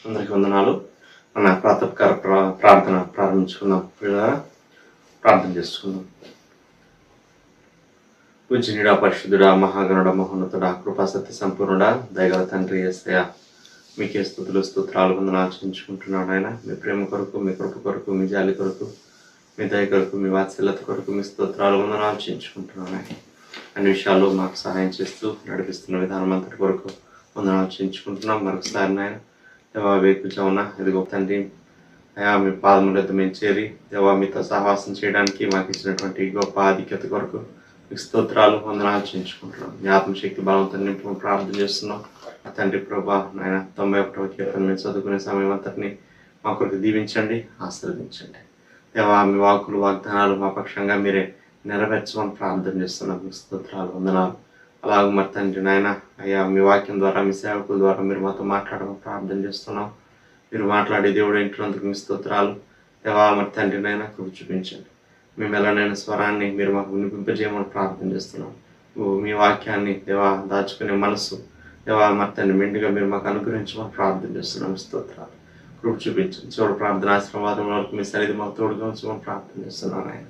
అందరికీ వందనాలు. మన ప్రాతకాల ప్రార్థన ప్రారంభించుకుందాం. ప్రార్థన చేసుకుందాం. పూజనీయుడా, పరిశుద్ధుడా, మహాగణుడ, మహోన్నతుడా, కృపా సత్య సంపూర్ణుడా, దయగల తండ్రి యేసయ్య, మీకే స్తుతులు స్తోత్రాలు వందనాలు ఆచరించుకుంటున్నాడు. ఆయన మీ ప్రేమ కొరకు, మీ కృప కొరకు, మీ జాలి కొరకు, మీ దయ కొరకు, మీ వాత్సల్యత కొరకు మీ స్తోత్రాలు వందనాలు ఆచరించుకుంటున్నాను. ఆయన అన్ని విషయాల్లో మాకు సహాయం చేస్తూ నడిపిస్తున్న విధానం అంతటి కొరకు వందనాలు ఆచరించుకుంటున్నాం. మరొకసారి నాయన దేవా వేకుజామున ఇదిగో తండ్రి అయా మీ పాదములతో మేము చేరి దేవా మీతో సహవాసం చేయడానికి మాకు ఇచ్చినటువంటి గొప్ప ఆధిక్యత కొరకు మీకు స్తోత్రాలు వందనాలు ఆచరించుకుంటున్నాం. మీ ఆత్మశక్తి బలవంతం నింపు ప్రార్థన చేస్తున్నాం. తండ్రి ప్రభా నాయన 91వ కీర్తన మేము చదువుకునే సమయం అంతటిని మా కొరకు దీవించండి, ఆశీర్వదించండి. దేవా మీ వాక్కులు వాగ్దానాలు మా పక్షంగా మీరే నెరవేర్చమని ప్రార్థన చేస్తున్నాం. మీకు స్తోత్రాలు వందనాలు. అలాగే మరి తండ్రి నాయన అయ్యా మీ వాక్యం ద్వారా మీ సేవకుల ద్వారా మీరు మాతో మాట్లాడమని ప్రార్థన చేస్తున్నాం. మీరు మాట్లాడే దేవుడు ఇంటినందుకు మీ స్తోత్రాలు. దేవా మరి తండ్రి నాయన కృప చూపించండి. మేము ఎలానైనా స్వరాన్ని మీరు మాకు వినిపింపజేయమని ప్రార్థన చేస్తున్నాం. మీ వాక్యాన్ని దేవా దాచుకునే మనసు దేవా మరి తండ్రి మెండుగా మీరు మాకు అనుగ్రహించమని ప్రార్థన చేస్తున్నాం. స్తోత్రాలు కృప చూపించండి. చివరి ప్రార్థన ఆశీర్వాదం వరకు మీ సన్నిధి మాకు తోడుగా ఉంచమని ప్రార్థన చేస్తున్నాను. ఆయన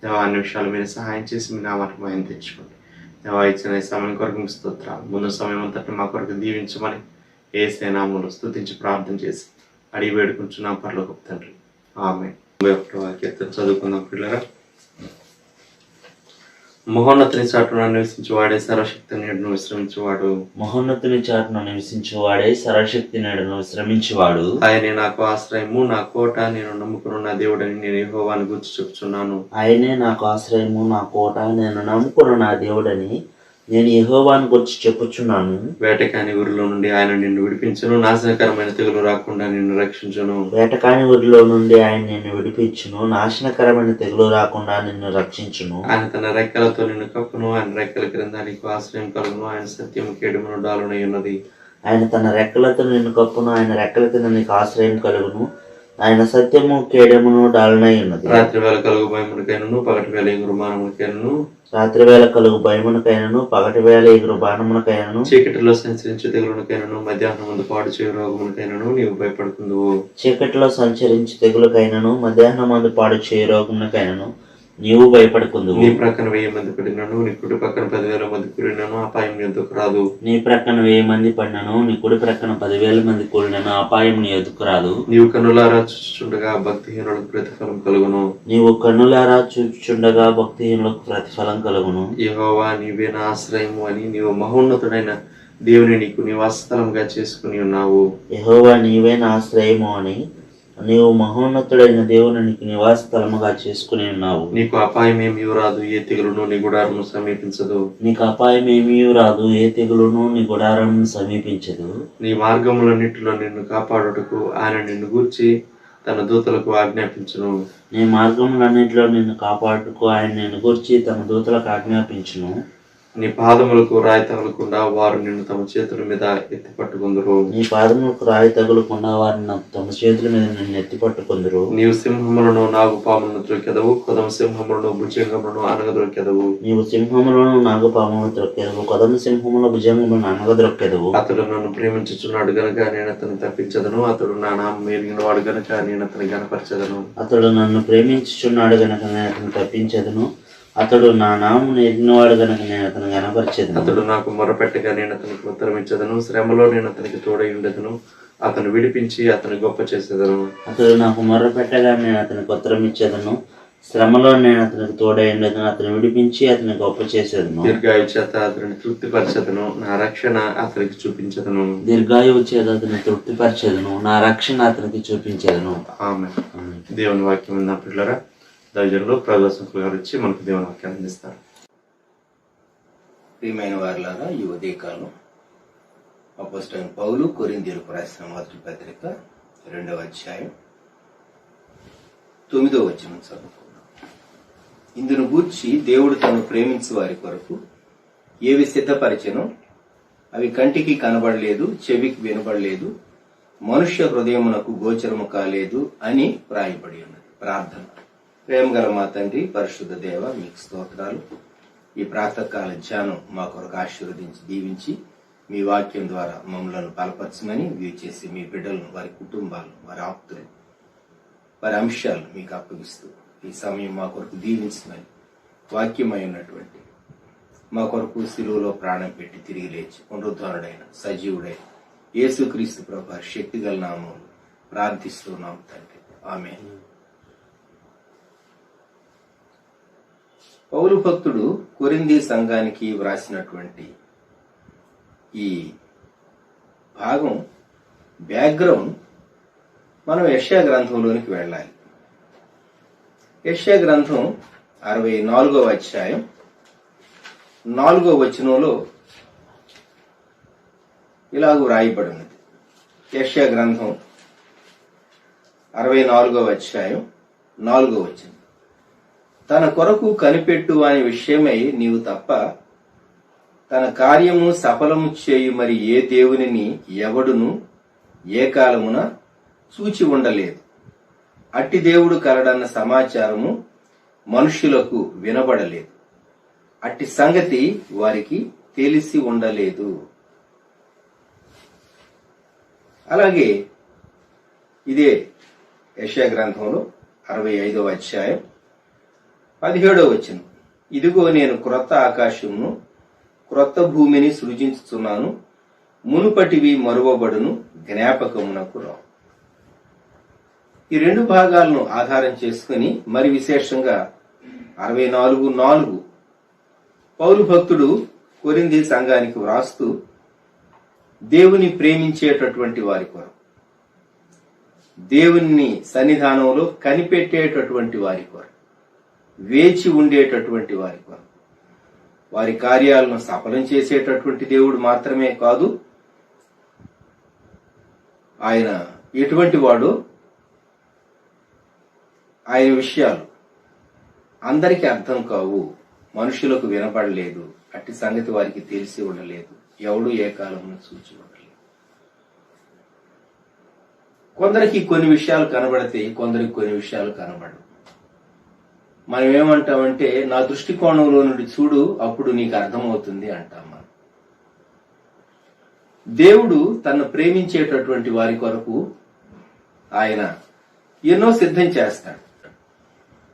దేవా అన్ని విషయాలు మీరు సహాయం చేసి మీ నామానికి మహిమ తెచ్చుకోండి. దేవా ఇచ్చిన ఈ సమయం కొరకు మీ స్తోత్రాలు. ముందు సమయం అంతటి మా కొరకు దీవించమని యేసయ్య నామములో స్తుతించి ప్రార్థన చేసి అడిగి వేడుకుంటున్నాం పరలోకపు తండ్రి. ఆమేన్. 91వ కీర్తన చదువుకుందాం పిల్లరా. మహోన్నతుని చాటున నివసించువాడే సర్వశక్తి నేడును విశ్రమించువాడు. మహోన్నతుని చాటున నివసించువాడే సర్వశక్తి నేడును విశ్రమించువాడు. ఆయనే నాకు ఆశ్రయము, నా కోట, నేను నమ్ముకున్న దేవుడని నేను యెహోవాను గూర్చి చెప్తున్నాను. ఆయనే నాకు ఆశ్రయము, నా కోట, నేను నమ్ముకున్న నా దేవుడని నేను యెహోవాను గురించి చెప్పుచున్నాను. వేటకాని ఊరిలో నుండి ఆయన నిన్ను విడిపించును, నాశనకరమైన తెగులు రాకుండా నిన్ను రక్షించును. వేటకాని ఊరిలో నుండి ఆయన నిన్ను విడిపించును, నాశనకరమైన తెగులు రాకుండా నిన్ను రక్షించును. ఆయన తన రెక్కలతో నిన్ను కప్పును, ఆయన రెక్కల క్రింద నీకు ఆశ్రయం కలుగును. ఆయన సత్యము కేడుమును డాలునై ఉన్నది. ఆయన తన రెక్కలతో నిన్ను కప్పును, ఆయన రెక్కల కింద నీకు ఆశ్రయం కలుగును. ఆయన సత్యము కేడమును డాలునై ఉన్నది. రాత్రి వేళ కలుగు భయమునకైనను, పగటి వేళ ఎగురు బాణమునకైనను, రాత్రి వేళ కలుగు భయమునకైనను, పగటి వేళ ఎగురు బాణమునకైనను, చీకటిలో సంచరించు తెగులునకైనను, మధ్యాహ్నం ముందు పాడు చేయు రోగమునకైనను నీవు భయపడుకుందువు. చీకటిలో సంచరించి తెగులకైనను, మధ్యాహ్నం మందు పాడు చేయ రోగమునకైనను నీవు భయపడుకుందువు. నీ ప్రక్కన 1000 మంది పడినను, నీ కుడి పక్కన 10,000 మంది కూడినను అపాయం నీ ఎదుకు రాదు. నీ ప్రక్కన 1000 మంది పడినను, నీ కుడి ప్రక్కన 10,000 మంది కూడినను అపాయం నీ ఎదుకు రాదు. నీవు కన్నులారా చూచుచుండగా భక్తిహీనులకు ప్రతిఫలం కలుగును. నీవు కన్నులారా చూచుచుండగా భక్తిహీనులకు ప్రతిఫలం కలుగును. యెహోవా నీవే నా ఆశ్రయము అని నీవు మహోన్నతుడైన దేవుని నీకు నివాసస్థలంగా చేసుకుని ఉన్నావు. యెహోవా నీవే నా ఆశ్రయము అని నీవు మహోన్నతుడైన దేవుని నీకు నివాస స్థలముగా చేసుకుని ఉన్నావు. నీకు అపాయం ఏమీ రాదు, ఏ తెగులును నీ గుడారము సమీపించదు. నీకు అపాయం ఏమీ రాదు, ఏ తెగులును నీ గుడారం సమీపించదు. నీ మార్గములన్నిటిలో నిన్ను కాపాడుటకు ఆయన నిన్ను గూర్చి తన దూతలకు ఆజ్ఞాపించును. నీ మార్గములన్నిటిలో నిన్ను కాపాడుటకు ఆయన నిన్ను గూర్చి తన దూతలకు ఆజ్ఞాపించును. నీ పాదములకు రాయి తగలకుండా వారు నిన్ను తమ చేతుల మీద ఎత్తి పట్టుకుందరు. నీ పాదములకు రాయి తగులకుండా వారిని తమ చేతుల మీద నిన్ను ఎత్తి పట్టుకుందరు. నీవు సింహములను, నాగుపాములను త్రొక్కెదవు, కొదమ సింహములను, భుజంగములను అనగదొక్కెదవు. నీవు సింహములను, నాగుపాములను త్రొక్కెదవు, కొదమ సింహముల భుజంగములను అనగదొక్కెదవు. అతడు నన్ను ప్రేమించుచున్నాడు గనుక నేను అతను తప్పించదను, అతడు నా నామం ఎరిగిన వాడు గనుక నేను అతని గణపరచదను. అతడు నన్ను ప్రేమించుచున్నాడు గనుక నేను అతను తప్పించదను, అతడు నా నామమును ఎరిగినవాడు గనుక నేను అతను గణపరచెదను. అతడు నాకు మొరపెట్టగా నేను అతనికి ఉత్తరం ఇచ్చదను, శ్రమలో నేను అతనికి తోడై ఉండెదను, అతను విడిపించి అతను గొప్ప చేసేదను. అతడు నాకు మొర్రపెట్టగా నేను అతనికి ఉత్తరం ఇచ్చేదను, శ్రమలో నేను అతనికి తోడై ఉండేదను, అతను విడిపించి అతని గొప్ప చేసేదను. దీర్ఘాయు చేత అతని తృప్తిపరచదను, నా రక్షణ అతనికి చూపించదను. దీర్ఘాయువు చేత అతని తృప్తిపరచెదను, నా రక్షణ అతనికి చూపించేదను. ఆమేన్. దేవుని వాక్యం విన్న పిల్లరా, దైవజనులు ప్రదర్శకులు గారు వచ్చి మనకు దేవుని వాక్యాన్ని అందిస్తారు. ప్రియమైన వారులారా, ఈ ఉదయకాలం అపోస్తలుడైన పౌలు కొరింథీయులకు రాసిన మొదటి పత్రిక 2వ అధ్యాయం 9వ వచనం చదువుకున్నాం. ఇందును గూర్చి దేవుడు తను ప్రేమించు వారి కొరకు ఏవి సిద్ధపరిచెనో అవి కంటికి కనబడలేదు, చెవికి వినబడలేదు, మనుష్య హృదయమునకు గోచరము కాలేదు అని వ్రాయబడి ఉన్నది. ప్రార్థన. ప్రేమ గల మా తండ్రి, పరిశుద్ధ దేవ, మీకు స్తోత్రాలు. ఈ ప్రాతకాల ధ్యానం మా కొరకు ఆశీర్వదించి దీవించి మీ వాక్యం ద్వారా మమ్మలను బలపరచమని వీరు చేసి మీ బిడ్డలను, వారి కుటుంబాలను, వారి ఆప్తులు, వారి అంశాలు మీకు అప్పగిస్తూ ఈ సమయం మా కొరకు దీవించమని, వాక్యమై ఉన్నటువంటి మా కొరకు శిలువలో ప్రాణం పెట్టి తిరిగి లేచి పునరుద్ధరణుడైన సజీవుడైన యేసుక్రీస్తు ప్రభు శక్తిగల నామములో ప్రార్థిస్తున్నాం తండ్రి, ఆమేన్. పౌలు భక్తుడు కొరింథీ సంఘానికి వ్రాసినటువంటి ఈ భాగం బ్యాక్గ్రౌండ్ మనం యెషయా గ్రంథంలోనికి వెళ్ళాలి. యెషయా గ్రంథం 64వ అధ్యాయం 4వ వచనంలో ఇలాగూ రాయబడి ఉన్నది. యెషయా గ్రంథం 64వ అధ్యాయం 4వ వచనం, తన కొరకు కనిపెట్టు అనే విషయమై నీవు తప్ప తన కార్యము సఫలము చేయు మరి ఏ దేవునిని ఎవడును ఏ కాలమున చూచి ఉండలేదు. అట్టి దేవుడు కలడన్న సమాచారము మనుష్యులకు వినబడలేదు. అట్టి సంగతి వారికి తెలిసి ఉండలేదు. అలాగే ఇదే యెషయా గ్రంథంలో 65వ అధ్యాయం 17వ వచనం, ఇదిగో నేను క్రొత్త ఆకాశమును క్రొత్త భూమిని సృజించుచున్నాను, మునుపటివి మరువబడును, జ్ఞాపకమునకు రావు. ఈ రెండు భాగాలను ఆధారం చేసుకుని మరి విశేషంగా 64:4 పౌలు భక్తుడు కొరింథీ సంఘానికి వ్రాస్తూ దేవుని ప్రేమించేటటువంటి వారి కొరకు, దేవుని సన్నిధానంలో కనిపెట్టేటటువంటి వారి కొరకు, వేచి ఉండేటటువంటి వారి కొరకు, వారి కార్యాలను సఫలం చేసేటటువంటి దేవుడు మాత్రమే కాదు, ఆయన ఎటువంటి వాడు, ఆయన విషయాలు అందరికీ అర్థం కావు, మనుషులకు వినపడలేదు, అట్టి సంగతి వారికి తెలిసి ఉండలేదు, ఎవడు ఏ కాలంలో చూచి ఉండలేదు. కొందరికి కొన్ని విషయాలు కనబడితే కొందరికి కొన్ని విషయాలు కనబడవు. మనం ఏమంటామంటే నా దృష్టికోణంలో నుండి చూడు, అప్పుడు నీకు అర్థమవుతుంది అంటాం మనం. దేవుడు తను ప్రేమించేటటువంటి వారి కొరకు ఆయన ఎన్నో సిద్ధం చేస్తాడు.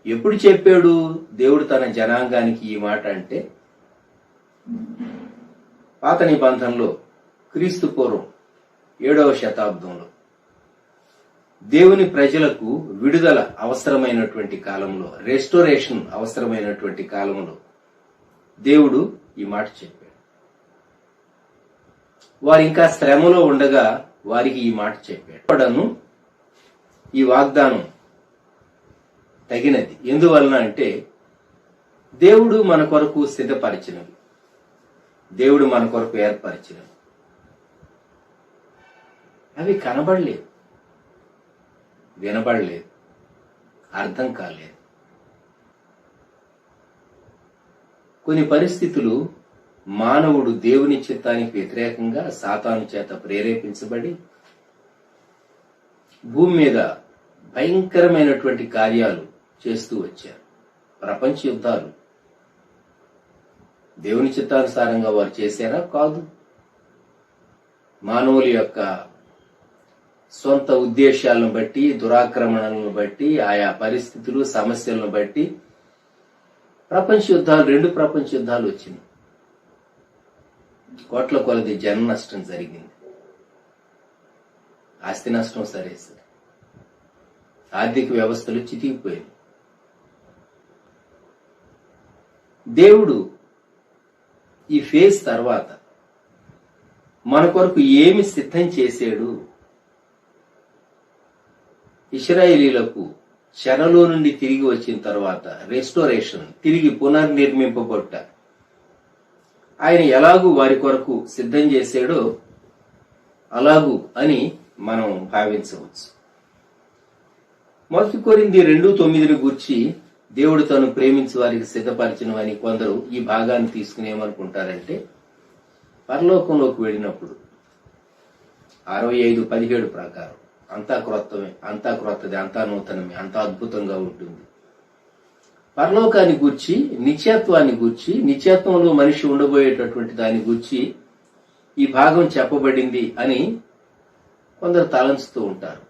ఎప్పుడు చెప్పాడు దేవుడు తన జనాంగానికి ఈ మాట అంటే, పాత నిబంధనలో క్రీస్తు పూర్వం 7వ శతాబ్దంలో దేవుని ప్రజలకు విడుదల అవసరమైనటువంటి కాలంలో, రెస్టోరేషన్ అవసరమైనటువంటి కాలంలో దేవుడు ఈ మాట చెప్పాడు. వారు ఇంకా శ్రమలో ఉండగా వారికి ఈ మాట చెప్పాడు. ఈ వాగ్దానం తగినది. ఎందువలన అంటే దేవుడు మన కొరకు సిద్ధపరిచినవి, దేవుడు మన కొరకు ఏర్పరిచినవి, అవి కనబడలేదు, వినబడలేదు, అర్థం కాలేదు. కొన్ని పరిస్థితులు మానవుడు దేవుని చిత్తానికి వ్యతిరేకంగా సాతాను చేత ప్రేరేపించబడి భూమి మీద భయంకరమైనటువంటి కార్యాలు చేస్తూ వచ్చారు. ప్రపంచ యుద్ధాలు దేవుని చిత్తానుసారంగా వారు చేశారా? కాదు. మానవుల యొక్క సొంత ఉద్దేశాలను బట్టి, దురాక్రమణలను బట్టి, ఆయా పరిస్థితులు, సమస్యలను బట్టి ప్రపంచ యుద్ధాలు, 2 ప్రపంచ యుద్ధాలు వచ్చినాయి. కోట్ల కొలది జన నష్టం జరిగింది, ఆస్తి నష్టం సరే, ఆర్థిక వ్యవస్థలు చితికిపోయాయి. దేవుడు ఈ ఫేజ్ తర్వాత మన కొరకు ఏమి సిద్ధం చేశాడు? ఇశ్రాయేలీలకు చెరలో నుండి తిరిగి వచ్చిన తర్వాత రెస్టోరేషన్, తిరిగి పునర్నిర్మింపబడ్డ ఆయన ఎలాగూ వారి కొరకు సిద్ధం చేశాడో అలాగూ అని మనం భావించవచ్చు. 1 కొరింథీ 2:9 గూర్చి దేవుడు తను ప్రేమించి వారికి సిద్ధపరిచినవని కొందరు ఈ భాగాన్ని తీసుకుని ఏమనుకుంటారంటే, పరలోకంలోకి వెళ్ళినప్పుడు 65:17 ప్రకారం అంతా క్రొత్తమే, అంతా క్రొత్తది, అంతా నూతనమే, అంతా అద్భుతంగా ఉంటుంది. పరలోకాన్ని గూర్చి, నిత్యత్వాన్ని గూర్చి, నిత్యత్వంలో మనిషి ఉండబోయేటటువంటి దాని గూర్చి ఈ భాగం చెప్పబడింది అని కొందరు తలంచుతూ ఉంటారు.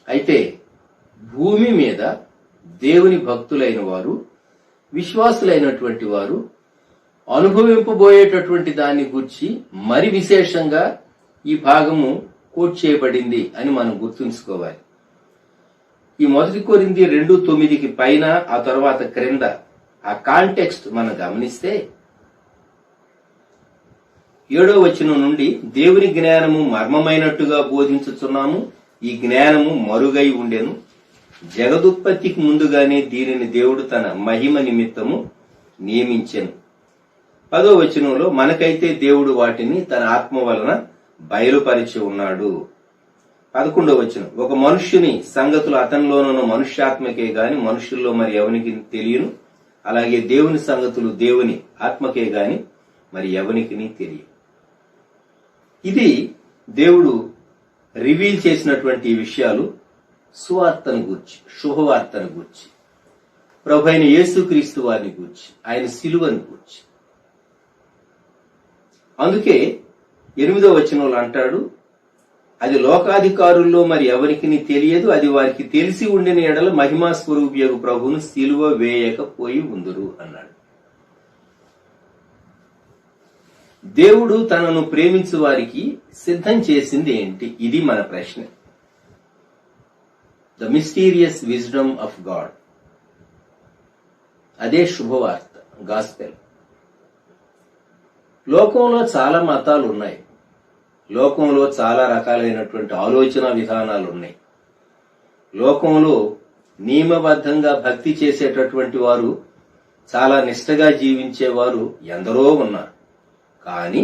అయితే భూమి మీద దేవుని భక్తులైన వారు, విశ్వాసులైనటువంటి వారు అనుభవింపబోయేటటువంటి దాన్ని గురించి మరి విశేషంగా ఈ భాగము కోట్ చేయబడింది అని మనం గుర్తుంచుకోవాలి. ఈ 1 కొరింథీ 2:9 పైన ఆ తర్వాత క్రింద ఆ కాంటెక్స్ట్ మనం గమనిస్తే 7వ వచనం నుండి దేవుని జ్ఞానము మర్మమైనట్టుగా బోధించుచున్నాము, ఈ జ్ఞానము మరుగై ఉండెను, జగదుత్పత్తికి ముందుగానే దీనిని దేవుడు తన మహిమ నిమిత్తము నియమించెను. 10వ వచనంలో మనకైతే దేవుడు వాటిని తన ఆత్మ వలన బయలుపరిచి ఉన్నాడు. 11వ వచనం ఒక మనుష్యుని సంగతులు అతనిలోనున్న మనుష్యాత్మకే గాని మనుషుల్లో మరి ఎవనికి తెలియను, అలాగే దేవుని సంగతులు దేవుని ఆత్మకే గాని మరి ఎవనికి తెలియదు. ఇది దేవుడు రివీల్ చేసినటువంటి విషయాలు సువార్తను గూర్చి, శుభవార్తను గూర్చి, ప్రభు అయిన యేసుక్రీస్తు వారిని గూర్చి, ఆయన సిలువను గూర్చి. అందుకే 8వ వచనంలో అంటాడు, అది లోకాధికారుల్లో మరి ఎవరికి తెలియదు, అది వారికి తెలిసి ఉండిన ఎడల మహిమా స్వరూపియగు ప్రభువును సిలువ వేయకపోయి ఉందురు అన్నాడు. దేవుడు తనను ప్రేమించు వారికి సిద్ధం చేసింది ఏంటి? ఇది మన ప్రశ్న. The mysterious wisdom of God, అదే శుభవార్త, గాస్పెల్. లోకంలో చాలా మతాలు ఉన్నాయి, లోకంలో చాలా రకాలైనటువంటి ఆలోచన విధానాలు ఉన్నాయి, లోకంలో నియమబద్ధంగా భక్తి చేసేటటువంటి వారు, చాలా నిష్ఠగా జీవించేవారు ఎందరో ఉన్నారు. కానీ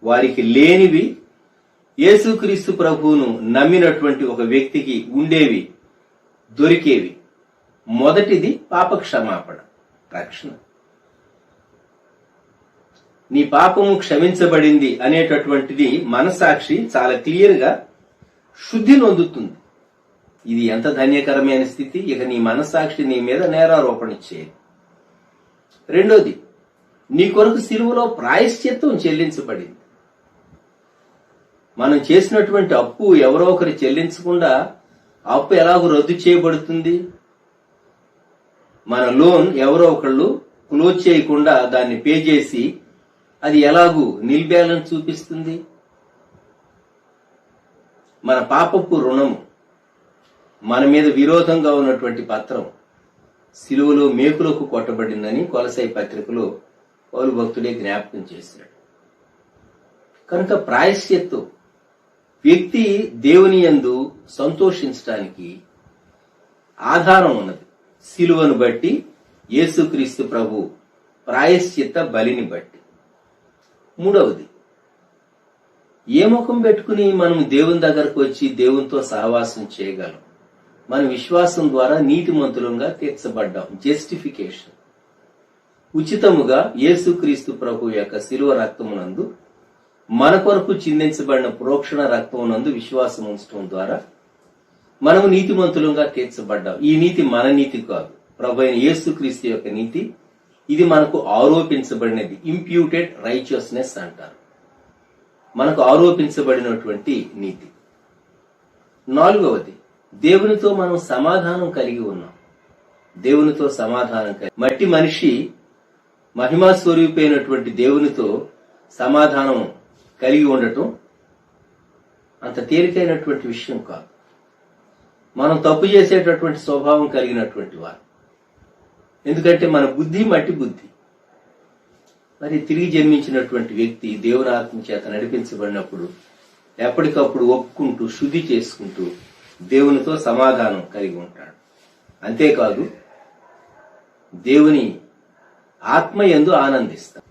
వారికి లేనివి యేసుక్రీస్తు ప్రభువును నమ్మినటువంటి ఒక వ్యక్తికి ఉండేవి, దొరికేవి. మొదటిది పాప క్షమాపణ, రక్షణ. నీ పాపము క్షమించబడింది అనేటటువంటిది మనసాక్షి చాలా క్లియర్ గా శుద్ధి నొందుతుంది. ఇది ఎంత ధన్యకరమైన స్థితి. ఇక నీ మనసాక్షి నీ మీద నేరారోపణ చేయదు. రెండోది, నీ కొరకు సిలువలో ప్రాయశ్చిత్తం చెల్లించబడింది. మనం చేసినటువంటి అప్పు ఎవరో ఒకరు చెల్లించకుండా అప్పు ఎలాగో రద్దు చేయబడుతుంది? మన లోన్ ఎవరో ఒకళ్ళు క్లోజ్ చేయకుండా దాన్ని పే చేసి అది ఎలాగూ నిల్ బ్యాలెన్స్ చూపిస్తుంది? మన పాపపు రుణము, మన మీద విరోధంగా ఉన్నటువంటి పత్రం సిలువలో మేకులకు కొట్టబడిందని కొలసై పత్రికలో పౌలు భక్తుడే జ్ఞాపకం చేశాడు. కనుక ప్రాయశ్చిత్తం, వ్యక్తి దేవుని యందు సంతోషించడానికి ఆధారం ఉన్నది. సిలువను బట్టి, యేసుక్రీస్తు ప్రభు ప్రాయశ్చిత్త బలిని బట్టి. మూడవది, ఏ ముఖం పెట్టుకుని మనం దేవుని దగ్గరకు వచ్చి దేవునితో సహవాసం చేయగలం? మన విశ్వాసం ద్వారా నీతిమంతులంగా తీర్చబడ్డాం. జస్టిఫికేషన్. ఉచితముగా యేసుక్రీస్తు ప్రభు యొక్క శిలువ రక్తమునందు మన కొరకు చిందించబడిన ప్రోక్షణ రక్తమునందు విశ్వాసం ఉంచడం ద్వారా మనము నీతిమంతులంగా తీర్చబడ్డాం. ఈ నీతి మన నీతి కాదు, ప్రభు అయిన యేసుక్రీస్తు యొక్క నీతి. ఇది మనకు ఆరోపించబడినది. ఇంప్యూటెడ్ రైచియస్నెస్ అంటారు. మనకు ఆరోపించబడినటువంటి నీతి. నాలుగవది, దేవునితో మనం సమాధానం కలిగి ఉన్నాం. దేవునితో సమాధానం కలిగి, మట్టి మనిషి మహిమా స్వరూపైనటువంటి దేవునితో సమాధానం కలిగి ఉండటం అంత తేలికైనటువంటి విషయం కాదు. మనం తప్పు చేసేటటువంటి స్వభావం కలిగినటువంటి వారు. ఎందుకంటే మన బుద్ధి మట్టి బుద్ధి. మరి తిరిగి జన్మించినటువంటి వ్యక్తి దేవుని ఆత్మ చేత నడిపించబడినప్పుడు ఎప్పటికప్పుడు ఒప్పుకుంటూ శుద్ధి చేసుకుంటూ దేవునితో సమాధానం కలిగి ఉంటాడు. అంతేకాదు, దేవుని ఆత్మ యందు ఆనందిస్తాం.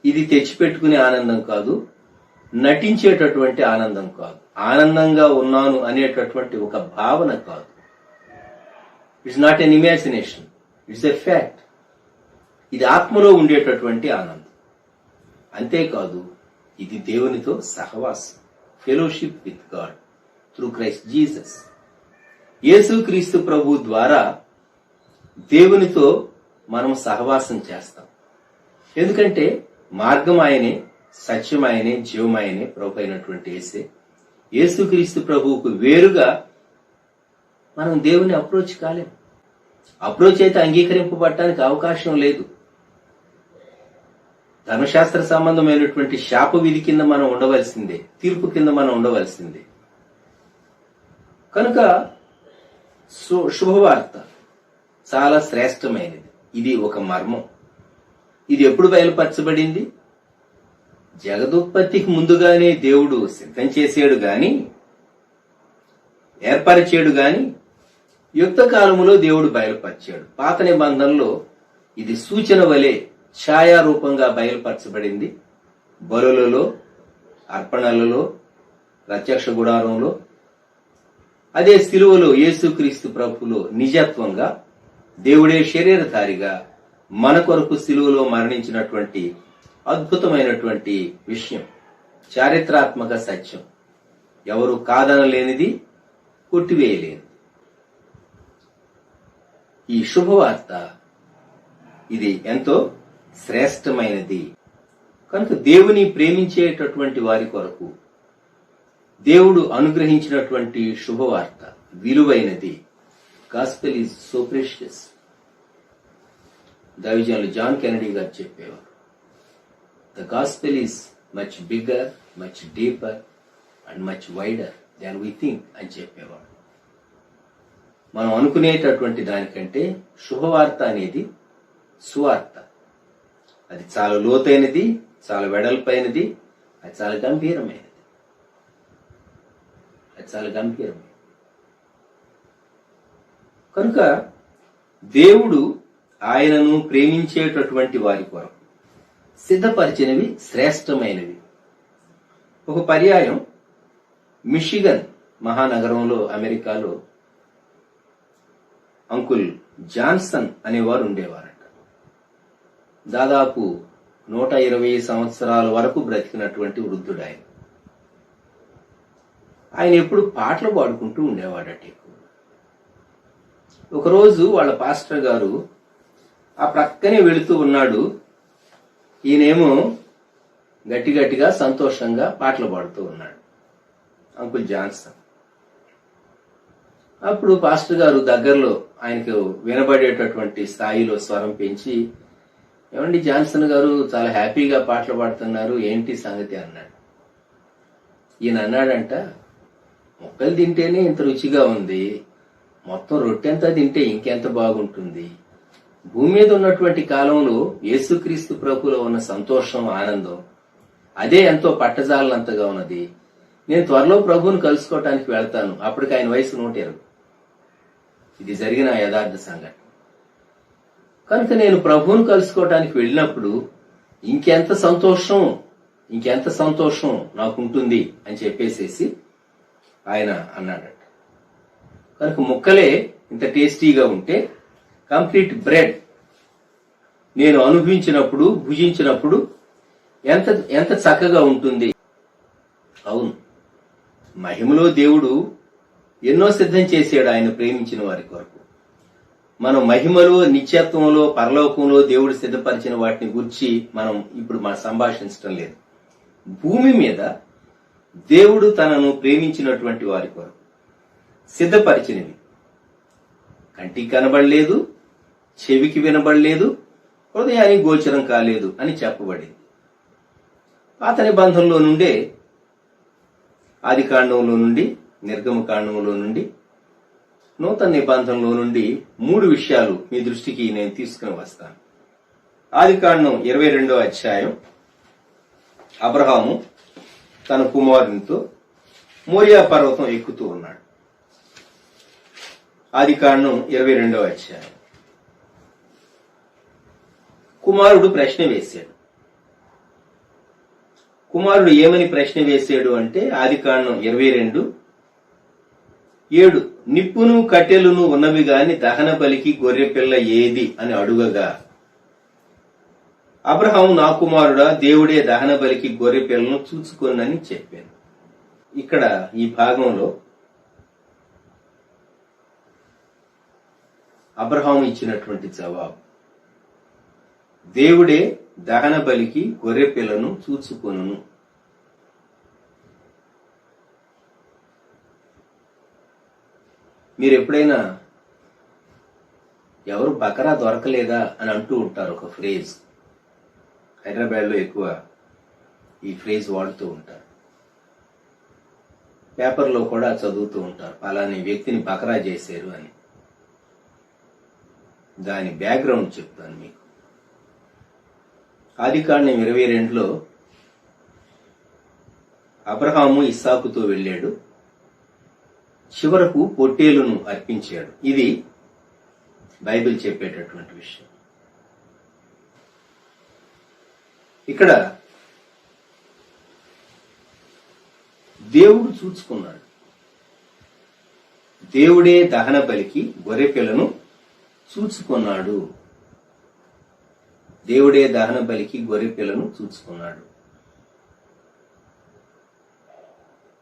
ఇది తెచ్చిపెట్టుకునే ఆనందం కాదు, నటించేటటువంటి ఆనందం కాదు, ఆనందంగా ఉన్నాను అనేటటువంటి ఒక భావన కాదు. It's not an imagination, it's a fact. ఇది ఆత్మలో ఉండేటటువంటి ఆనందం. అంతేకాదు, ఇది దేవునితో సహవాసం, fellowship with God through Christ Jesus. యేసుక్రీస్తు ప్రభు ద్వారా దేవునితో మనం సహవాసం చేస్తాం. ఎందుకంటే మార్గం ఆయనే, సత్యం ఆయనే, జీవం ఆయనే, ప్రభు అయినటువంటి యేసే. యేసుక్రీస్తు ప్రభువుకు వేరుగా మనం దేవుని అప్రోచ్ కాలేం. అప్రోచ్ అయితే అంగీకరింపబడటానికి అవకాశం లేదు. ధర్మశాస్త్ర సంబంధమైనటువంటి శాప విధి కింద మనం ఉండవలసిందే, తీర్పు కింద మనం ఉండవలసిందే. కనుక శుభవార్త చాలా శ్రేష్టమైనది. ఇది ఒక మర్మం. ఇది ఎప్పుడు బయలుపరచబడింది? జగదుత్పత్తికి ముందుగానే దేవుడు సిద్ధం చేసాడు గాని, ఏర్పరిచాడు గాని, యుక్త కాలములో దేవుడు బయలుపరిచాడు. పాత నిబంధనలో ఇది సూచన వలె ఛాయారూపంగా బయలుపరచబడింది. బలులలో, అర్పణలలో, ప్రత్యక్ష గుడారంలో, అదే శిలువలో యేసుక్రీస్తు ప్రభువులో నిజత్వంగా దేవుడే శరీరధారిగా మన కొరకు శిలువలో మరణించినటువంటి అద్భుతమైనటువంటి విషయం, చారిత్రాత్మక సత్యం, ఎవరు కాదనలేనిది, కొట్టివేయలేనిది. ఈ శుభవార్త ఇది ఎంతో శ్రేష్టమైనది. కనుక దేవుని ప్రేమించేటటువంటి వారి కొరకు దేవుడు అనుగ్రహించినటువంటి శుభవార్త విలువైనది. Gospel is so precious. దైవజనులు జాన్ కెనడీ గారు చెప్పేవారు, the gospel is much bigger, much deeper and much wider than we think అని చెప్పేవారు. మనం అనుకునేటటువంటి దానికంటే శుభవార్త అనేది సువార్త. అది చాలా లోతైనది, చాలా వెడల్పైనది, అది చాలా గంభీరమైనది. కనుక దేవుడు ఆయనను ప్రేమించేటటువంటి వారి కొరకు సిద్ధపరిచినవి శ్రేష్టమైనవి. ఒక పర్యాయం మిషిగన్ మహానగరంలో, అమెరికాలో అంకుల్ జాన్సన్ అనేవారు ఉండేవారట. దాదాపు 120 సంవత్సరాల వరకు బ్రతికినటువంటి వృద్ధుడు ఆయన. ఆయన ఎప్పుడు పాటలు పాడుకుంటూ ఉండేవాడట. ఒకరోజు వాళ్ళ పాస్టర్ గారు ఆ ప్రక్కనే వెళుతూ ఉన్నాడు. ఈయనేమో గట్టిగా సంతోషంగా పాటలు పాడుతూ ఉన్నాడు, అంకుల్ జాన్సన్. అప్పుడు పాస్టర్ గారు దగ్గరలో ఆయనకు వినబడేటటువంటి స్థాయిలో స్వరం పెంచి, ఏమండి జాన్సన్ గారు, చాలా హ్యాపీగా పాటలు పాడుతున్నారు, ఏంటి సంగతి అన్నాడు. ఈయన అన్నాడంట, మొక్కలు తింటేనే ఇంత రుచిగా ఉంది, మొత్తం రొట్టెంతా తింటే ఇంకెంత బాగుంటుంది. భూమి మీద ఉన్నటువంటి కాలంలో యేసుక్రీస్తు ప్రభువులో ఉన్న సంతోషం, ఆనందం అదే ఎంతో పట్టజాలనంతగా ఉన్నది. నేను త్వరలో ప్రభువును కలుసుకోవటానికి వెళ్తాను. అప్పటికి ఆయన వయసు 120. ఇది జరిగిన యథార్థ సంఘటన. కనుక నేను ప్రభువును కలుసుకోవటానికి వెళ్ళినప్పుడు ఇంకెంత సంతోషం నాకుంటుంది అని చెప్పేసేసి ఆయన అన్నాడట. కనుక ముక్కలే ఇంత టేస్టీగా ఉంటే కంప్లీట్ బ్రెడ్ నేను అనుభవించినప్పుడు, భుజించినప్పుడు ఎంత చక్కగా ఉంటుంది. అవును, మహిమలో దేవుడు ఎన్నో సిద్ధం చేశాడు ఆయన ప్రేమించిన వారి కొరకు. మనం మహిమలో, నిత్యత్వంలో, పరలోకంలో దేవుడు సిద్ధపరిచిన వాటిని గురించి మనం ఇప్పుడు సంభాషించడం లేదు. భూమి మీద దేవుడు తనను ప్రేమించినటువంటి వారి కొరకు సిద్ధపరిచినవి కంటికి కనబడలేదు, చెవికి వినబడలేదు, హృదయానికి గోచరం కాలేదు అని చెప్పబడింది. పాత నిబంధనలో నుండే, ఆది కాండంలో నుండి, నిర్గమకాండంలో నుండి, నూతన నిబంధనలో నుండి 3 విషయాలు మీ దృష్టికి నేను తీసుకుని వస్తాను. ఆది కాండం 22వ అధ్యాయం. అబ్రహాము తన కుమారునితో మోరియా పర్వతం ఎక్కుతూ ఉన్నాడు. ఆది కాండం 22వ అధ్యాయం. కుమారుడు ప్రశ్న వేశాడు. కుమారుడు ఏమని ప్రశ్న వేశాడు అంటే, ఆది కాండం 22:7, నిప్పును కట్టెలును ఉన్నవి గాని దహన బలికి గొర్రె పిల్ల ఏది అని అడుగగా, అబ్రహాము, నా కుమారుడా, దేవుడే దహన బలికి గొర్రె పిల్లను చూచుకొనని చెప్పాను. ఇక్కడ ఈ భాగంలో అబ్రహాము ఇచ్చినటువంటి జవాబు, దేవుడే దహన బలికి గొర్రె పిల్లను చూచుకొనును. మీరు ఎప్పుడైనా ఎవరు బకరా దొరకలేదా అని అంటూ ఉంటారు, ఒక ఫ్రేజ్. హైదరాబాద్లో ఎక్కువ ఈ ఫ్రేజ్ వాడుతూ ఉంటారు. పేపర్లో కూడా చదువుతూ ఉంటారు, పలాని వ్యక్తిని బకరా చేశారు అని. దాని బ్యాక్గ్రౌండ్ చెప్తాను మీకు. ఆదికాండం 22లో అబ్రహాము ఇస్సాకుతో వెళ్ళాడు, చివరకు పొట్టేలును అర్పించాడు. ఇది బైబిల్ చెప్పేటటువంటి విషయం. ఇక్కడ దేవుడు చూచుకున్నాడు. దేవుడే దహన బలికి గొర్రె పిల్లను చూచుకున్నాడు. దేవుడే దహన బలికి గొర్రె పిల్లను చూచుకున్నాడు.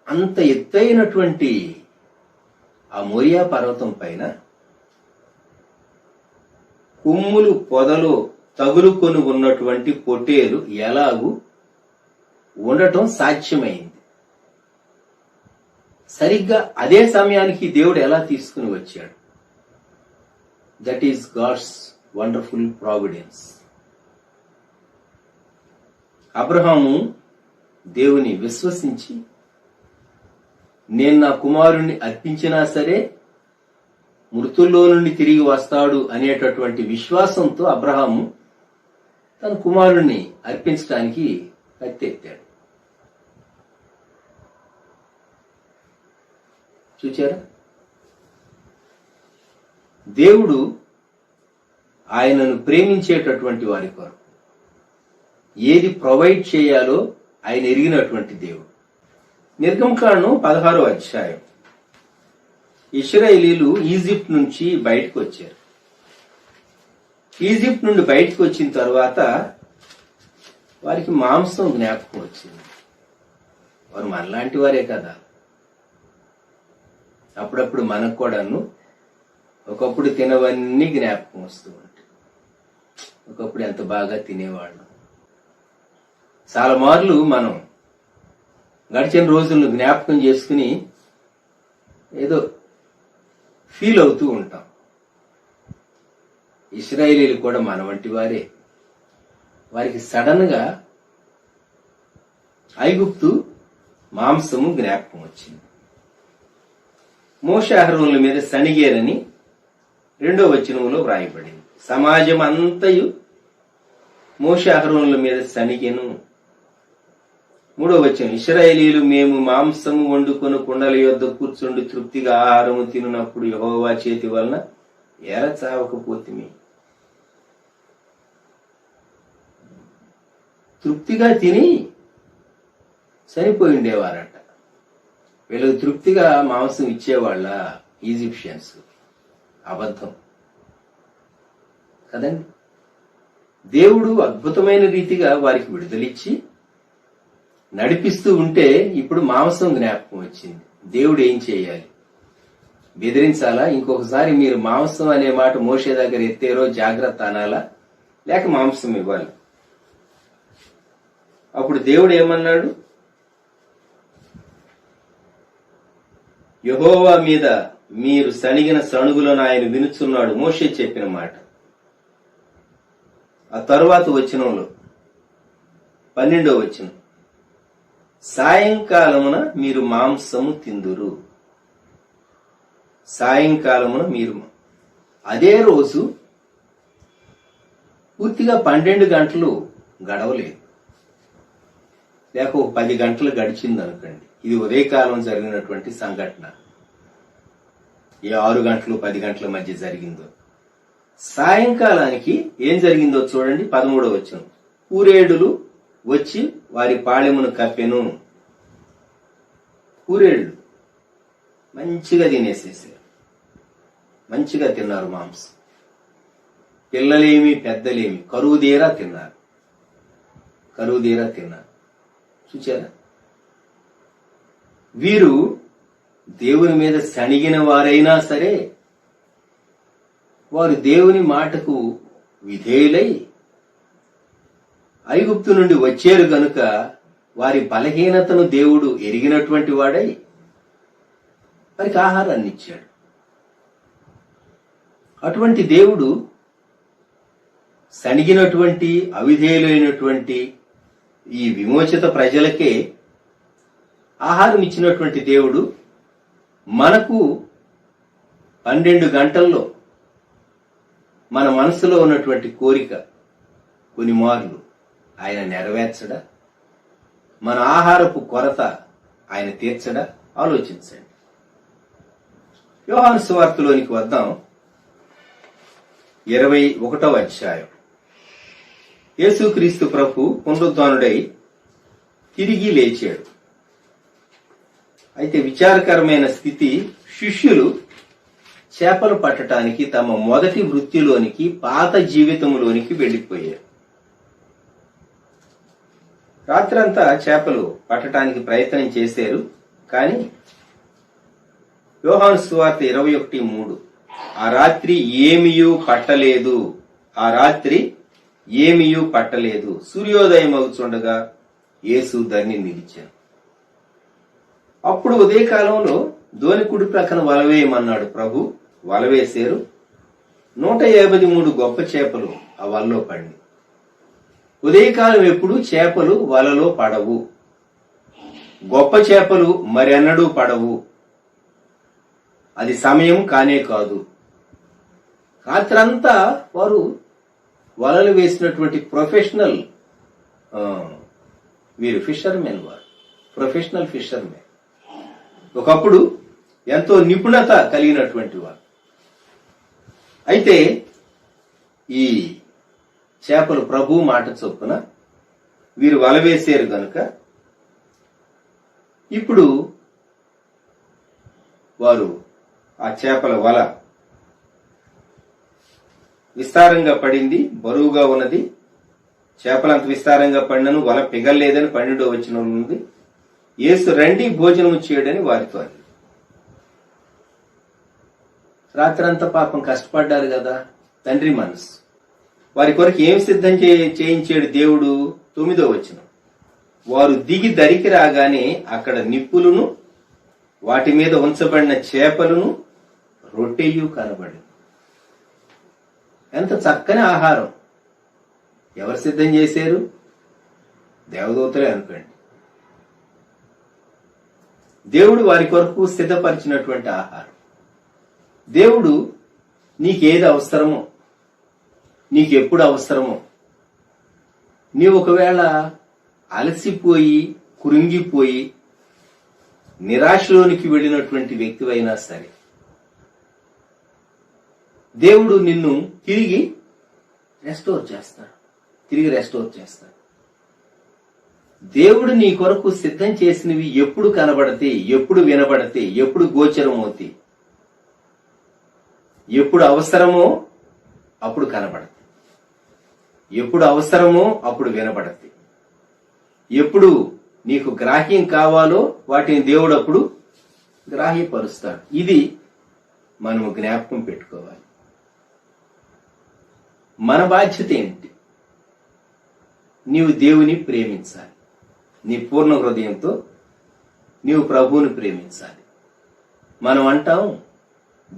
అంత ఎత్తైనటువంటి ఆ మోరియా పర్వతం పైన కొమ్ములు పొదలు తగులుకొని ఉన్నటువంటి పొట్టేలు ఎలాగూ ఉండటం సాధ్యమైంది. సరిగ్గా అదే సమయానికి దేవుడు ఎలా తీసుకుని వచ్చాడు? That is God's wonderful providence. Abraham దేవుని విశ్వసించి, నేను నా కుమారుణ్ణి అర్పించినా సరే మృతుల్లో నుండి తిరిగి వస్తాడు అనేటటువంటి విశ్వాసంతో అబ్రహాము తన కుమారుణ్ణి అర్పించడానికి కత్తెత్తాడు. చూచారా? దేవుడు ఆయనను ప్రేమించేటటువంటి వారి కొరకు ఏది ప్రొవైడ్ చేయాలో ఆయన ఎరిగినటువంటి దేవుడు. నిర్గమకాండం 16వ అధ్యాయం. ఇశ్రాయేలీలు ఈజిప్ట్ నుంచి బయటకు వచ్చారు. ఈజిప్ట్ నుండి బయటకు వచ్చిన తర్వాత వారికి మాంసం జ్ఞాపకం వచ్చింది. వారు మనలాంటి వారే కదా. అప్పుడప్పుడు మనకు కూడాను ఒకప్పుడు తినవన్నీ జ్ఞాపకం వస్తూ ఉంటాయి. ఒకప్పుడు ఎంత బాగా తినేవాళ్ళం. చాలా మార్లు మనం గడిచిన రోజులను జ్ఞాపకం చేసుకుని ఏదో ఫీల్ అవుతూ ఉంటాం. ఇశ్రాయేలీలు కూడా మన వంటి వారే. వారికి సడన్ గా ఐగుప్తు మాంసము జ్ఞాపకం వచ్చింది. మోషే అహరోనుల మీద సణిగేరని 2వ వచనంలో వ్రాయబడింది. సమాజం అంతయు మోషే అహరోనుల మీద సణిగెను. 3వ వచనం, ఇశ్రాయేలీలు మేము మాంసము వండుకొని కుండల యొద్ద కూర్చుండి తృప్తిగా ఆహారము తినున్నప్పుడు యెహోవా చేతి వలన ఎర చావకపోతిమి. తృప్తిగా తిని చనిపోయి ఉండేవారట. వీళ్ళకి తృప్తిగా మాంసం ఇచ్చేవాళ్ళ ఈజిప్షియన్స్? అబద్ధం కదండి. దేవుడు అద్భుతమైన రీతిగా వారికి విడుదలిచ్చి నడిపిస్తూ ఉంటే ఇప్పుడు మాంసం జ్ఞాపకం వచ్చింది. దేవుడు ఏం చేయాలి? బెదిరించాలా? ఇంకొకసారి మీరు మాంసం అనే మాట మోషే దగ్గర ఎత్తేరో జాగ్రత్త అనాలా? లేక మాంసం ఇవ్వాలి? అప్పుడు దేవుడు ఏమన్నాడు? యెహోవా మీద మీరు సణిగిన సణుగులను ఆయన వినుచున్నాడు, మోషే చెప్పిన మాట. ఆ తరువాత వచనంలో 12వ వచనం, సాయంకాలమున మీరు మాంసము తిందురు. సాయంకాలమున మీరు, అదే రోజు పూర్తిగా 12 గంటలు గడవలేదు, లేక 10 గంటలు గడిచింది అనుకోండి. ఇది ఉదయకాలం జరిగినటువంటి సంఘటన. ఏ 6 గంటలు 10 గంటల మధ్య జరిగిందో. సాయంకాలానికి ఏం జరిగిందో చూడండి. 13వ వచనం, పూరేడులు వచ్చి వారి పాళెమును కప్పెను. పూరేళ్లు మంచిగా తినేసేసారు. మంచిగా తిన్నారు మాంసం. పిల్లలేమి పెద్దలేమి కరువుదీరా తిన్నారు. కరువుదీరా తిన్నారు. చూచారా? వీరు దేవుని మీద సణిగిన వారైనా సరే వారు దేవుని మాటకు విధేయులై ఐగుప్తు నుండి వచ్చారు గనుక వారి బలహీనతను దేవుడు ఎరిగినటువంటి వాడై వారికి ఆహారాన్ని ఇచ్చాడు. అటువంటి దేవుడు సణిగినటువంటి అవిధేయులైనటువంటి ఈ విమోచిత ప్రజలకే ఆహారం ఇచ్చినటువంటి దేవుడు మనకు 12 గంటల్లో మన మనసులో ఉన్నటువంటి కోరిక కొన్ని మార్లు ఆయన నెరవేర్చడా? మన ఆహారపు కొరత ఆయన తీర్చడా? ఆలోచించండి. యోహాను సువార్తలోనికి వద్దాం. 21వ అధ్యాయం. యేసుక్రీస్తు ప్రభు పునరుద్ధానుడై తిరిగి లేచాడు. అయితే విచారకరమైన స్థితి, శిష్యులు చేపలు పట్టడానికి తమ మొదటి వృత్తిలోనికి, పాత జీవితంలోనికి వెళ్లిపోయారు. రాత్రంతా చేపలు పట్టడానికి ప్రయత్నం చేశారు. కానీ యోహాను సువార్త 21:3 ఆ రాత్రి ఏమీయూ పట్టలేదు. సూర్యోదయం అవుతుండగా యేసు ధరణి నిలిచాడు. అప్పుడు ఉదయకాలంలో దోణి కుడి ప్రక్కన వలవేయమన్నాడు ప్రభు. వలవేశారు. 153 గొప్ప చేపలు ఆ వలలో పడి. ఉదయకాలం ఎప్పుడు చేపలు వలలో పడవు, గొప్ప చేపలు మరెన్నడూ పడవు. అది సమయం కానే కాదు. రాత్రంతా వారు వలలు వేసినటువంటి ప్రొఫెషనల్ వీరు ఫిషర్మెన్, వారు ప్రొఫెషనల్ ఫిషర్మెన్. ఒకప్పుడు ఎంతో నిపుణత కలిగినటువంటి వారు. అయితే ఈ చేపలు ప్రభు మాట చొప్పున వీరు వల వేశారు గనుక ఇప్పుడు వారు ఆ చేపల వల విస్తారంగా పడింది, బరువుగా ఉన్నది. చేపలంత విస్తారంగా పడినను వల పిగల్లేదని 12వ వచనంలో ఉంది. యేసు రండి భోజనము చేయడని వారితో అని. రాత్రంతా పాపం కష్టపడ్డారు కదా, తండ్రి మనసు. వారి కొరకు ఏం సిద్ధం చేయించాడు దేవుడు? 9వ వచనం. వారు దిగి దరికి రాగానే అక్కడ నిప్పులను, వాటి మీద ఉంచబడిన చేపలను, రొట్టెయు కనబడి. ఎంత చక్కని ఆహారం! ఎవరు సిద్ధం చేశారు? దేవదూతలే అనుకోండి. దేవుడు వారి కొరకు సిద్ధపరిచినటువంటి ఆహారం. దేవుడు నీకేది అవసరమో, నీకెప్పుడు అవసరమో, నీవు ఒకవేళ అలసిపోయి కృంగిపోయి నిరాశలోనికి వెళ్ళినటువంటి వ్యక్తివైనా సరే, దేవుడు నిన్ను తిరిగి రెస్టోర్ చేస్తాడు. దేవుడు నీ కొరకు సిద్ధం చేసినవి ఎప్పుడు కనబడితే, ఎప్పుడు వినబడితే, ఎప్పుడు గోచరమవుతాయి, ఎప్పుడు అవసరమో అప్పుడు కనబడతాయి, ఎప్పుడు అవసరమో అప్పుడు వినబడతాయి, ఎప్పుడు నీకు గ్రాహ్యం కావాలో వాటిని దేవుడు అప్పుడు గ్రాహ్యపరుస్తాడు. ఇది మనము జ్ఞాపకం పెట్టుకోవాలి. మన బాధ్యత ఏంటి? నీవు దేవుని ప్రేమించాలి. నీ పూర్ణ హృదయంతో నీవు ప్రభువుని ప్రేమించాలి. మనం అంటాం,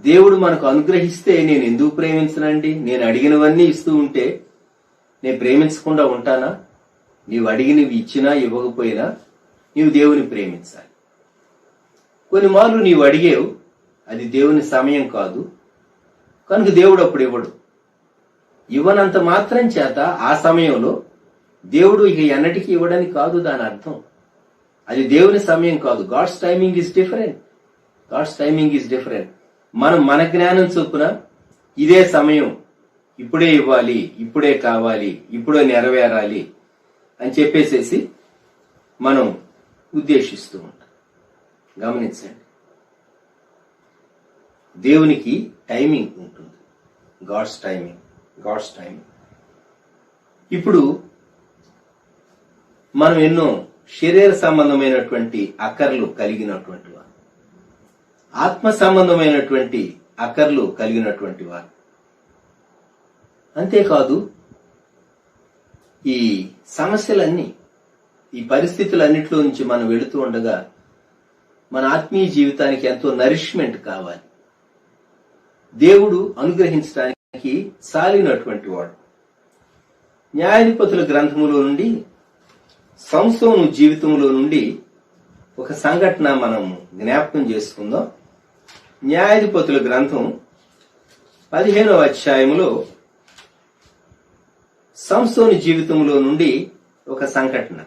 దేవుడు మనకు అనుగ్రహిస్తే నేను ఎందుకు ప్రేమించనండి? నేను అడిగినవన్నీ ఇస్తూ ఉంటే నేను ప్రేమించకుండా ఉంటానా? నీవు అడిగినవి ఇచ్చినా ఇవ్వకపోయినా నీవు దేవుని ప్రేమించాలి. కొన్ని మార్లు నీవు అడిగేవు, అది దేవుని సమయం కాదు కనుక దేవుడు అప్పుడు ఇవ్వడు. ఇవ్వనంత మాత్రం చేత ఆ సమయంలో దేవుడు ఇక ఎన్నటికీ ఇవ్వడానికి కాదు దాని అర్థం. అది దేవుని సమయం కాదు. God's timing is different. మనం మన జ్ఞానం చొప్పున ఇదే సమయం, ఇప్పుడే ఇవ్వాలి, ఇప్పుడే కావాలి, ఇప్పుడే నెరవేరాలి అని చెప్పేసేసి మనం ఉద్దేశిస్తూ ఉంటాం. గమనించండి, దేవునికి టైమింగ్ ఉంటుంది. God's timing. ఇప్పుడు మనం ఎన్నో శరీర సంబంధమైనటువంటి అక్కర్లు కలిగినటువంటి వారు, ఆత్మ సంబంధమైనటువంటి అక్కర్లు కలిగినటువంటి వారు. అంతేకాదు ఈ సమస్యలన్నీ, ఈ పరిస్థితులన్నిటిలో నుంచి మనం వెళుతూ ఉండగా మన ఆత్మీయ జీవితానికి ఎంతో నరిష్మెంట్ కావాలి. దేవుడు అనుగ్రహించడానికి సాలినటువంటి వాడు. న్యాయాధిపతుల గ్రంథములో నుండి, సంసోను జీవితంలో నుండి ఒక సంఘటన మనం జ్ఞాపకం చేసుకుందాం. న్యాయాధిపతుల గ్రంథం 15వ అధ్యాయంలో సంసోను జీవితంలో నుండి ఒక సంఘటన.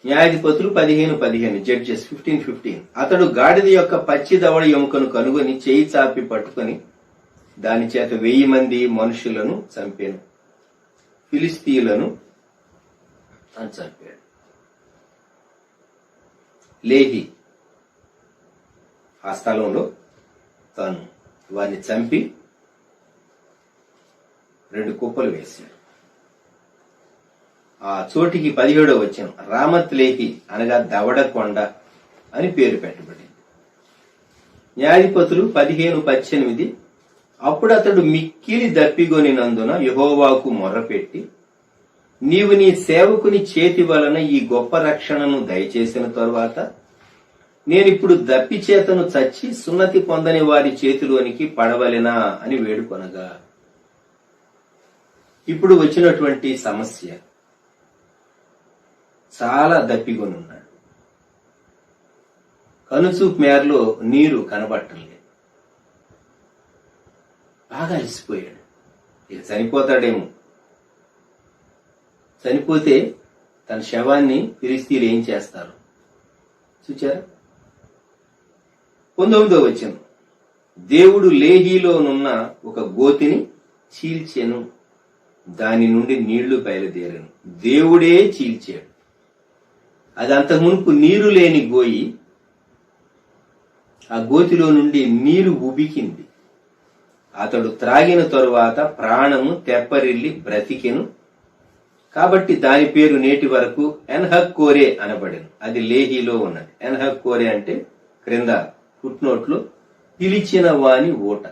న్యాయాధిపతులు 15:15, జడ్జెస్ 15:15. అతడు గాడిద యొక్క పచ్చి దవడ ఎముకను కనుగొని చేయి చాపి పట్టుకొని దాని చేత 1000 మంది మనుషులను చంపాను, ఫిలిస్తీయులను చంపాడు. లేహి ఆ స్థలంలో తాను వారిని చంపి 2 కుప్పలు వేశాడు. ఆ చోటికి 17వ వచనం, రామత్ లేహి అనగా దవడ కొండ అని పేరు పెట్టబడింది. న్యాయాధిపతులు 15:18. అప్పుడు అతడు మిక్కిలి దప్పిగొనినందున యెహోవాకు మొర్రపెట్టి, నీవు నీ సేవకుని చేతి వలన ఈ గొప్ప రక్షణను దయచేసిన తరువాత నేనిప్పుడు దప్పి చేతను చచ్చి సున్నతి పొందని వారి చేతిలోనికి పడవలెనా అని వేడుకొనగా, ఇప్పుడు వచ్చినటువంటి సమస్య, చాలా దప్పిగొనున్నాడు. కనుచూపు మేరలో నీరు కనబట్టలేదు. బాగా అలసిపోయాడు. ఇక చనిపోతాడేమో. చనిపోతే తన శవాన్ని ఫిలిస్తీయులు ఏం చేస్తారు చూచారా? 19వ వచనం, దేవుడు లేహీలోనున్న ఒక గోతిని చీల్చెను, దాని నుండి నీళ్లు బయలుదేరాను. దేవుడే చీల్చాడు. అది అంతకు మునుపు నీరు లేని గోయి. ఆ గోతిలో నుండి నీరు ఉబికింది. అతడు త్రాగిన తరువాత ప్రాణము తెప్పరిల్లి బ్రతికెను. కాబట్టి దాని పేరు నేటి వరకు ఎన్హక్కోరే అనబడెను. అది లేహీలో ఉన్నది. ఎన్హక్కోరే అంటే క్రింద ఫుట్నోట్లో పిలిచిన వాని ఓట.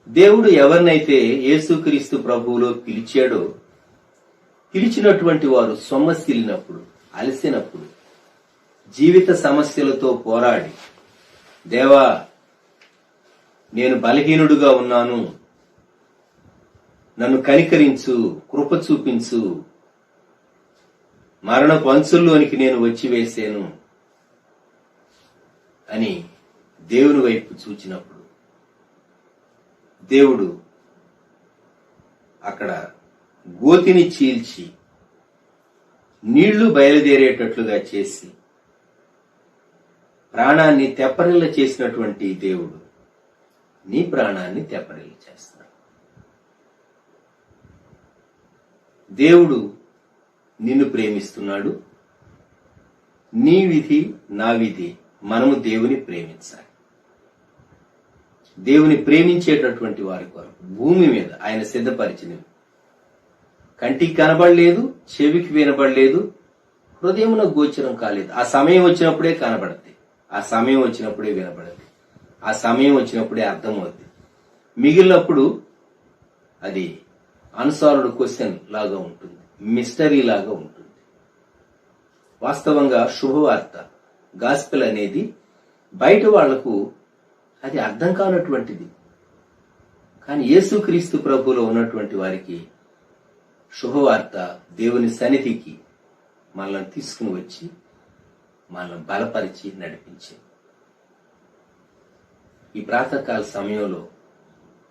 దేవుడు ఎవరినైతే యేసుక్రీస్తు ప్రభువులో పిలిచాడో, పిలిచినటువంటి వారు సొమ్మసిల్లినప్పుడు, అలసినప్పుడు, జీవిత సమస్యలతో పోరాడి, దేవా నేను బలహీనుడుగా ఉన్నాను, నన్ను కనికరించు, కృప చూపించు, మరణపు అంచుల్లోనికి నేను వచ్చి వేసాను అని దేవుని వైపు చూచినప్పుడు దేవుడు అక్కడ గోతిని చీల్చి నీళ్లు బయలుదేరేటట్లుగా చేసి ప్రాణాన్ని తెప్పరిల్ల చేసినటువంటి దేవుడు నీ ప్రాణాన్ని తెప్పరిల్ల చేస్తాడు. దేవుడు నిన్ను ప్రేమిస్తున్నాడు. నీ విధి నా విధి, మనము దేవుని ప్రేమించాలి. దేవుని ప్రేమించేటటువంటి వారి కొరకు భూమి మీద ఆయన సిద్ధపరిచినవి కంటికి కనబడలేదు, చెవికి వినబడలేదు, హృదయమున గోచరం కాలేదు. ఆ సమయం వచ్చినప్పుడే కనబడద్ది, ఆ సమయం వచ్చినప్పుడే వినబడద్ది, ఆ సమయం వచ్చినప్పుడే అర్థమవుద్ది. మిగిలినప్పుడు అది అన్సాల్వ్డ్ క్వశ్చన్ లాగా ఉంటుంది, మిస్టరీ లాగా ఉంటుంది. వాస్తవంగా శుభవార్త, గాస్పెల్ అనేది బయట వాళ్లకు అది అర్థం కానటువంటిది. కానీ యేసుక్రీస్తు ప్రభువులో ఉన్నటువంటి వారికి శుభవార్త దేవుని సన్నిధికి మనల్ని తీసుకుని వచ్చి మనల్ని బలపరిచి నడిపించింది. ఈ ప్రాతకాల సమయంలో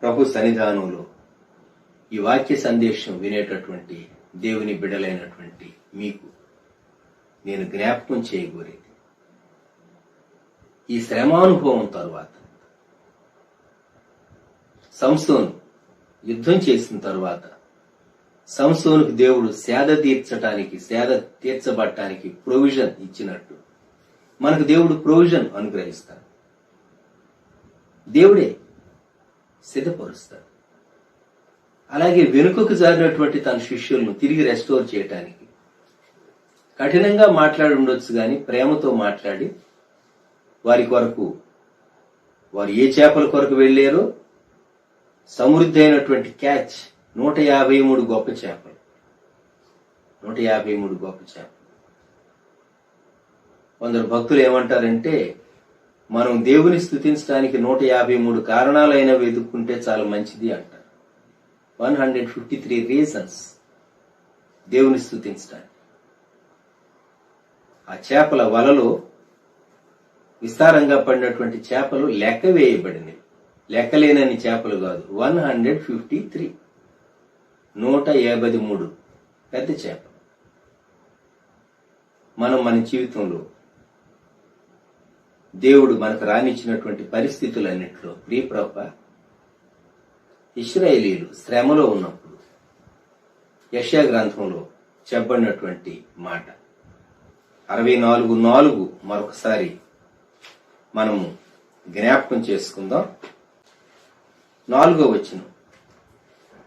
ప్రభు సన్నిధానంలో ఈ వాక్య సందేశం వినేటటువంటి దేవుని బిడ్డలైనటువంటి మీకు నేను జ్ఞాపకం చేయగోరేది, ఈ శ్రమానుభవం తరువాత సంసోను యుద్ధం చేసిన తరువాత సంసోనుకు దేవుడు సేద తీర్చబడటానికి ప్రొవిజన్ ఇచ్చినట్టు మనకు దేవుడు ప్రొవిజన్ అనుగ్రహిస్తాడు. దేవుడే సిద్ధపరుస్తాడు. అలాగే వెనుకకు జారినటువంటి తన శిష్యులను తిరిగి రెస్టోర్ చేయటానికి కఠినంగా మాట్లాడి ఉండొచ్చు, కానీ ప్రేమతో మాట్లాడి వారి కొరకు, వారు ఏ చేపల కొరకు వెళ్ళారో సమృద్ధి అయినటువంటి క్యాచ్ 153 గొప్ప చేపలు. 153 గొప్ప చేపలు. కొందరు భక్తులు ఏమంటారంటే, మనం దేవుని స్తుతించడానికి 153 కారణాలైన వెతుక్కుంటే చాలా మంచిది అంటారు. 153 రీజన్స్ దేవుని స్తుతించడానికి. ఆ చేపల వలలో విస్తారంగా పడినటువంటి చేపలు లెక్క వేయబడినవి. లెక్కలేనని చేపలు కాదు, 153, 153 పెద్ద చేపలు. మనం మన జీవితంలో దేవుడు మనకు రానిచ్చినటువంటి పరిస్థితులన్నింటిలో ప్రియప్రభ, ఇశ్రాయేలీయులు శ్రమలో ఉన్నప్పుడు యెషయా గ్రంథంలో చెప్పబడినటువంటి మాట 64:4 మరొకసారి మనము జ్ఞాపకం చేసుకుందాం. 4వ వచనం,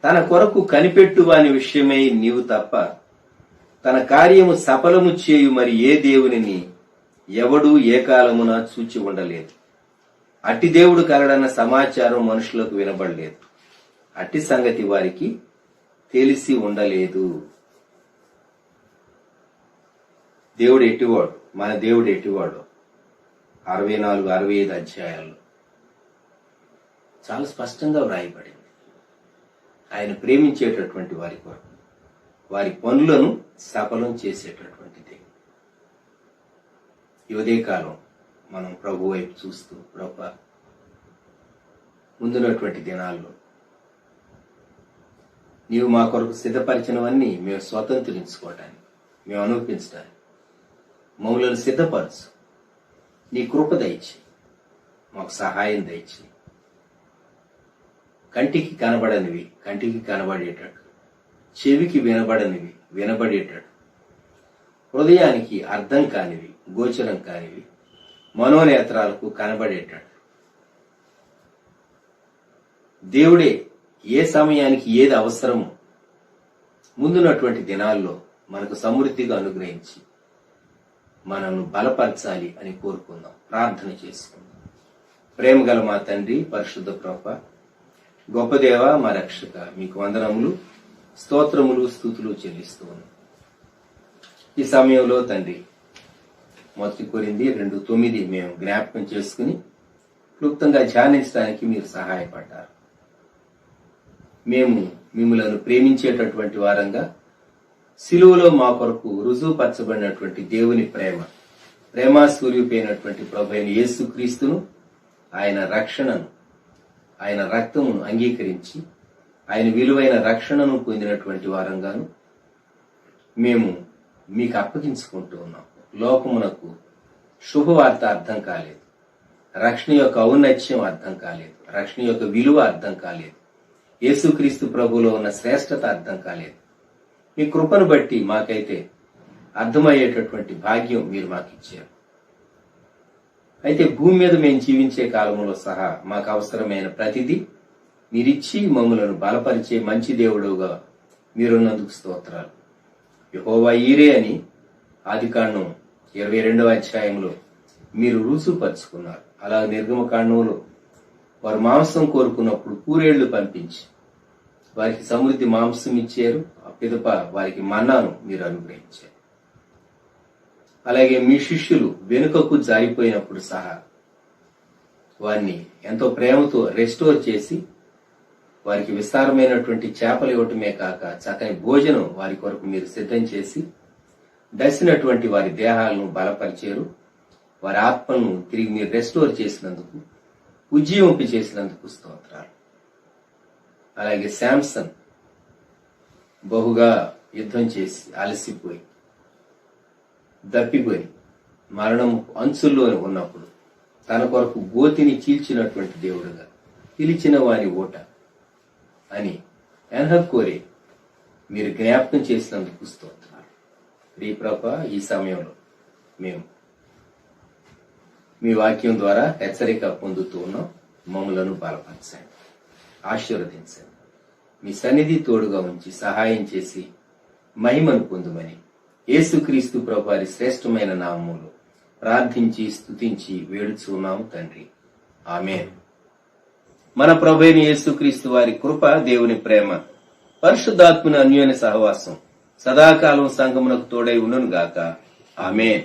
తన కొరకు కనిపెట్టు వాని విషయమై నీవు తప్ప తన కార్యము సఫలము చేయు మరి ఏ దేవునిని ఎవడూ ఏ కాలమున చూచి ఉండలేదు. అట్టి దేవుడు కలడన్న సమాచారం మనుషులకు వినబడలేదు. అట్టి సంగతి వారికి తెలిసి ఉండలేదు. దేవుడు ఎట్టివాడు, మన దేవుడు ఎట్టివాడు 64, 65 అధ్యాయాల్లో చాలా స్పష్టంగా వ్రాయబడింది. ఆయన ప్రేమించేటటువంటి వారి కొరకు వారి పనులను సఫలం చేసేటటువంటి దేవుడు. ఈ ఉదయకాలం మనం ప్రభు వైపు చూస్తూ, ప్రభు ముందున్నటువంటి దినాల్లో నీవు మా కొరకు సిద్ధపరిచినవన్నీ మేము స్వతంత్రించుకోవటానికి, మేము అనుభవించడానికి మమ్మల్ని సిద్ధపరచు. నీ కృప దయచి, మాకు సహాయం దయచి. కంటికి కనబడనివి కంటికి కనబడేటట్టు, చెవికి వినబడనివి వినబడేటట్టు, హృదయానికి అర్థం కానివి గోచరం కానివి మనోనేత్రాలకు కనబడేటట్టు, దేవుడే ఏ సమయానికి ఏది అవసరమో ముందున్నటువంటి దినాల్లో మనకు సమృద్ధిగా అనుగ్రహించి మనల్ని బలపరచాలి అని కోరుకుందాం, ప్రార్థన చేసుకుందాం. ప్రేమగల మా తండ్రి, పరిశుద్ధ ప్రభువా, గొప్ప దేవ, మా రక్షక, మీకు వందనములు, స్తోత్రములు, స్తుతులు చెల్లిస్తూ ఉన్నాం. ఈ సమయంలో తండ్రి 1 కొరింథీ 2:9 మేము జ్ఞాపకం చేసుకుని క్లుప్తంగా ధ్యానించడానికి మీరు సహాయపడ్డారు. మేము మిమ్మలను ప్రేమించేటటువంటి వారంగా, సిలువలో మా కొరకు రుజువుపరచబడినటువంటి దేవుని ప్రేమ స్వరూపైనటువంటి ప్రభువైన యేసుక్రీస్తును, ఆయన రక్షణను, ఆయన రక్తమును అంగీకరించి ఆయన విలువైన రక్షణను పొందినటువంటి వారంగాను మేము మీకు అప్పగించుకుంటూ ఉన్నాం. లోకమునకు శుభవార్త అర్థం కాలేదు, రక్షణ యొక్క ఔన్నత్యం అర్థం కాలేదు, రక్షణ యొక్క విలువ అర్థం కాలేదు, యేసుక్రీస్తు ప్రభువులో ఉన్న శ్రేష్టత అర్థం కాలేదు. మీ కృపను బట్టి మాకైతే అర్థమయ్యేటటువంటి భాగ్యం మీరు మాకు ఇచ్చారు. అయితే భూమి మీద మేము జీవించే కాలంలో సహా మాకు అవసరమైన ప్రతిదీ మీరిచ్చి మమ్మలను బలపరిచే మంచి దేవుడుగా మీరున్నందుకు స్తోత్రాలు. యెహోవా ఈరే అని ఆదికాండం 22వ అధ్యాయంలో మీరు రుజువుపరుచుకున్నారు. అలా నిర్గమకాండంలో వారు మాంసం కోరుకున్నప్పుడు పూరేళ్లు పంపించి వారికి సమృద్ధి మాంసం ఇచ్చారు. ఆ పిదప వారికి మన్నాను మీరు అనుగ్రహించారు. అలాగే మీ శిష్యులు వెనుకకు జారిపోయినప్పుడు సహా వారిని ఎంతో ప్రేమతో రెస్టోర్ చేసి వారికి విస్తారమైనటువంటి చేపలు ఇవ్వటమే కాక చక్కని భోజనం వారి కొరకు మీరు సిద్ధం చేసి దసినటువంటి వారి దేహాలను బలపరిచారు. వారి ఆత్మలను తిరిగి మీరు రెస్టోర్ చేసినందుకు, ఉజ్జీవింపు చేసినందుకు స్తోత్రాలు. అలాగే శాంసన్ బహుగా యుద్ధం చేసి అలసిపోయి దప్పిపోయి మరణం అంచుల్లో ఉన్నప్పుడు తన కొరకు గోతిని చీల్చినటువంటి దేవుడుగా పిలిచిన వారి ఓట అని ఎన్హక్కోరే మీరు జ్ఞాపకం చేసినందుకు స్తోత్రాలు. ప్రియప్రభ, ఈ సమయంలో మేము మీ వాక్యం ద్వారా హెచ్చరిక పొందుతూ ఉన్నాం. మమ్మలను బలపరచండి, ఆశీర్వదించండి. మీ సన్నిధి తోడుగా ఉంచి సహాయం చేసి మహిమను పొందుమని యేసుక్రీస్తు ప్రభువారి శ్రేష్టమైన నామములో ప్రార్థించి స్తుతించి వేడుచున్నాము తండ్రి. ఆమేన్. మన ప్రభువైన యేసుక్రీస్తు వారి కృప, దేవుని ప్రేమ, పరిశుద్ధాత్మని అన్యోన్య సహవాసం సదాకాలం సంఘమునకు తోడై ఉండును గాక. ఆమేన్.